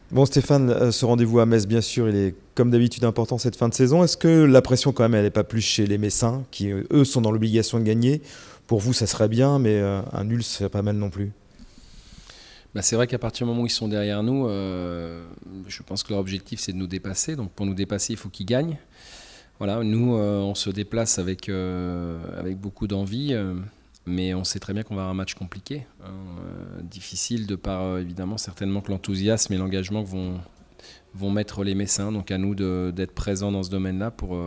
Bon Stéphane, ce rendez-vous à Metz, bien sûr, il est comme d'habitude important cette fin de saison. Est-ce que la pression quand même, elle n'est pas plus chez les Messins, qui eux sont dans l'obligation de gagner? Pour vous, ça serait bien, mais un nul, ce serait pas mal non plus. Bah, c'est vrai qu'à partir du moment où ils sont derrière nous, je pense que leur objectif c'est de nous dépasser. Donc pour nous dépasser, il faut qu'ils gagnent. Voilà, nous on se déplace avec beaucoup d'envie, mais on sait très bien qu'on va avoir un match compliqué, hein, difficile de par évidemment certainement que l'enthousiasme et l'engagement que vont mettre les Messins. Donc à nous d'être présents dans ce domaine-là pour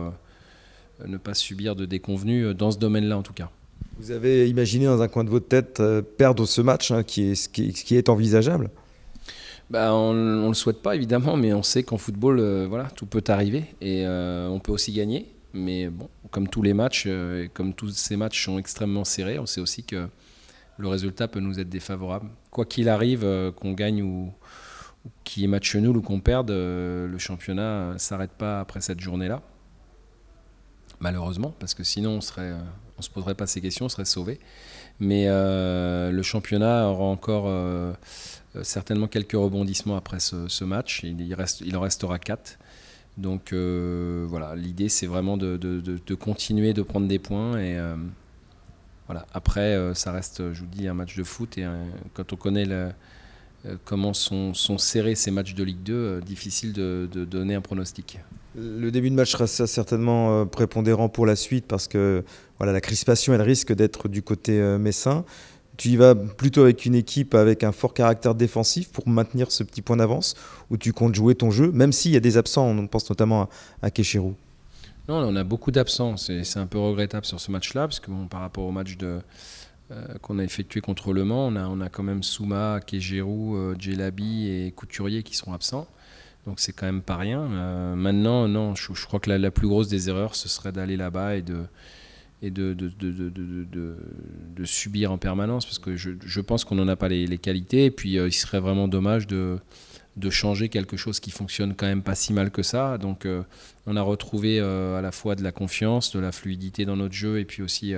ne pas subir de déconvenues dans ce domaine-là en tout cas. Vous avez imaginé dans un coin de votre tête perdre ce match, hein, qui est envisageable? Bah, on ne le souhaite pas évidemment, mais on sait qu'en football, voilà, tout peut arriver et on peut aussi gagner. Mais bon, comme tous les matchs, et comme tous ces matchs sont extrêmement serrés, on sait aussi que le résultat peut nous être défavorable. Quoi qu'il arrive, qu'on gagne ou qu'il y ait match nul ou qu'on perde, le championnat ne s'arrête pas après cette journée-là, malheureusement, parce que sinon on se poserait pas ces questions, on serait sauvé. Mais le championnat aura encore certainement quelques rebondissements après ce match. Il en restera 4. Donc voilà, l'idée c'est vraiment de continuer de prendre des points. Et voilà. Après, ça reste, je vous dis, un match de foot. Et quand on connaît comment sont serrés ces matchs de Ligue 2, difficile de donner un pronostic. Le début de match sera certainement prépondérant pour la suite parce que voilà, la crispation, elle risque d'être du côté messin. Tu y vas plutôt avec une équipe avec un fort caractère défensif pour maintenir ce petit point d'avance ou tu comptes jouer ton jeu, même s'il y a des absents, on pense notamment à Kéchirou. Non, on a beaucoup d'absents. C'est un peu regrettable sur ce match-là, parce que bon, par rapport au match qu'on a effectué contre Le Mans, on a quand même Souma, Kéjérou, Djelabi et Couturier qui sont absents. Donc c'est quand même pas rien. Maintenant, non, je crois que la plus grosse des erreurs, ce serait d'aller là-bas et de subir en permanence, parce que je pense qu'on n'en a pas les qualités. Et puis il serait vraiment dommage de changer quelque chose qui fonctionne quand même pas si mal que ça. Donc on a retrouvé à la fois de la confiance, de la fluidité dans notre jeu, et puis aussi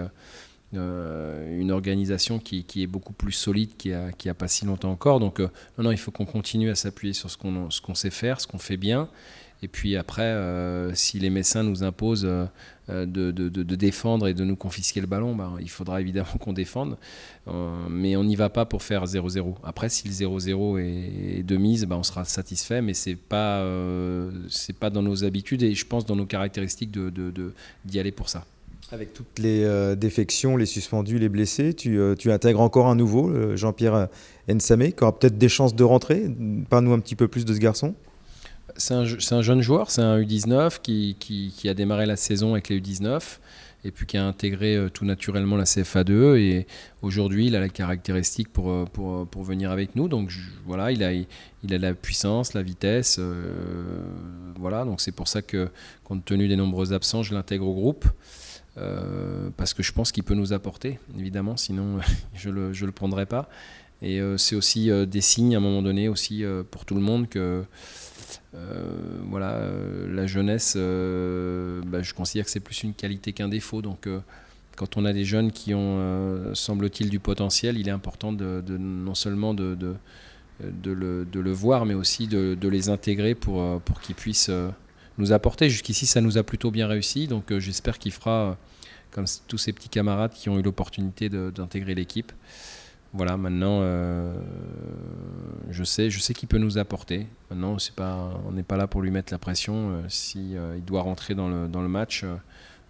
une organisation qui est beaucoup plus solide qu'il y a pas si longtemps encore. Donc non, il faut qu'on continue à s'appuyer sur ce qu'on sait faire, ce qu'on fait bien. Et puis après, si les Messins nous imposent de défendre et de nous confisquer le ballon, bah, il faudra évidemment qu'on défende. Mais on n'y va pas pour faire 0-0. Après, si le 0-0 est de mise, bah, on sera satisfait, mais c'est pas dans nos habitudes et je pense dans nos caractéristiques d'y aller pour ça. Avec toutes les défections, les suspendus, les blessés, tu intègres encore un nouveau, Jean-Pierre Nsamé, qui aura peut-être des chances de rentrer. Parle-nous un petit peu plus de ce garçon. C'est un jeune joueur, c'est un U19 qui a démarré la saison avec les U19 et puis qui a intégré tout naturellement la CFA2 et aujourd'hui il a la caractéristique pour venir avec nous. Donc voilà, il a la puissance, la vitesse, voilà. Donc c'est pour ça que compte tenu des nombreux absents, je l'intègre au groupe. Parce que je pense qu'il peut nous apporter, évidemment, sinon je le prendrais pas. Et c'est aussi des signes à un moment donné aussi pour tout le monde que voilà, la jeunesse, bah, je considère que c'est plus une qualité qu'un défaut. Donc quand on a des jeunes qui ont, semble-t-il, du potentiel, il est important non seulement de le voir, mais aussi de les intégrer pour qu'ils puissent nous apporter. Jusqu'ici, ça nous a plutôt bien réussi. Donc j'espère qu'il fera comme tous ces petits camarades qui ont eu l'opportunité d'intégrer l'équipe. Voilà, maintenant, je sais qu'il peut nous apporter. Maintenant, on n'est pas là pour lui mettre la pression. Si il doit rentrer dans le match,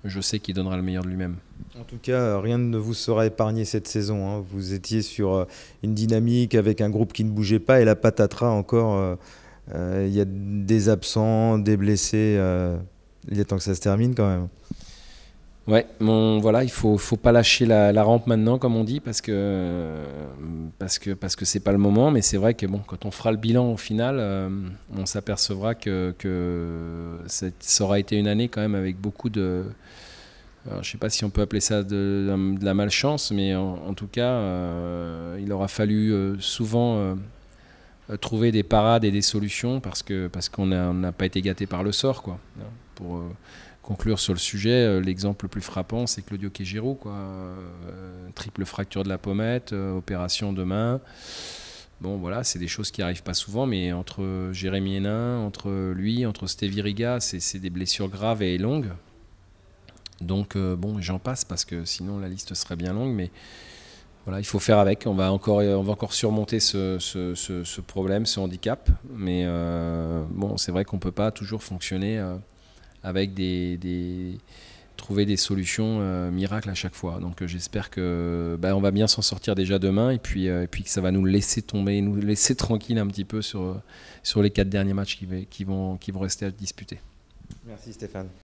je sais qu'il donnera le meilleur de lui-même. En tout cas, rien ne vous sera épargné cette saison, hein. Vous étiez sur une dynamique avec un groupe qui ne bougeait pas et la patatras encore. Il y a des absents, des blessés. Il est temps que ça se termine quand même. Ouais, voilà, il faut pas lâcher la rampe maintenant, comme on dit, parce que c'est pas le moment. Mais c'est vrai que bon, quand on fera le bilan au final, on s'apercevra que ça aura été une année quand même avec beaucoup de. Alors, je sais pas si on peut appeler ça de la malchance, mais en tout cas, il aura fallu souvent trouver des parades et des solutions parce qu'on n'a pas été gâté par le sort, quoi. Pour conclure sur le sujet, l'exemple le plus frappant, c'est Claudio Kéjiro, quoi. Triple fracture de la pommette, opération de main. Bon, voilà, c'est des choses qui n'arrivent pas souvent, mais entre Jérémy Hénin, entre lui, entre Stevie Riga, c'est des blessures graves et longues. Donc, bon, j'en passe parce que sinon la liste serait bien longue, mais voilà, il faut faire avec. On va encore surmonter ce problème, ce handicap. Mais bon, c'est vrai qu'on ne peut pas toujours fonctionner avec trouver des solutions miracles à chaque fois. Donc j'espère que on va bien s'en sortir déjà demain et puis que ça va nous laisser tomber, nous laisser tranquille un petit peu sur les 4 derniers matchs qui vont rester à disputer. Merci Stéphane.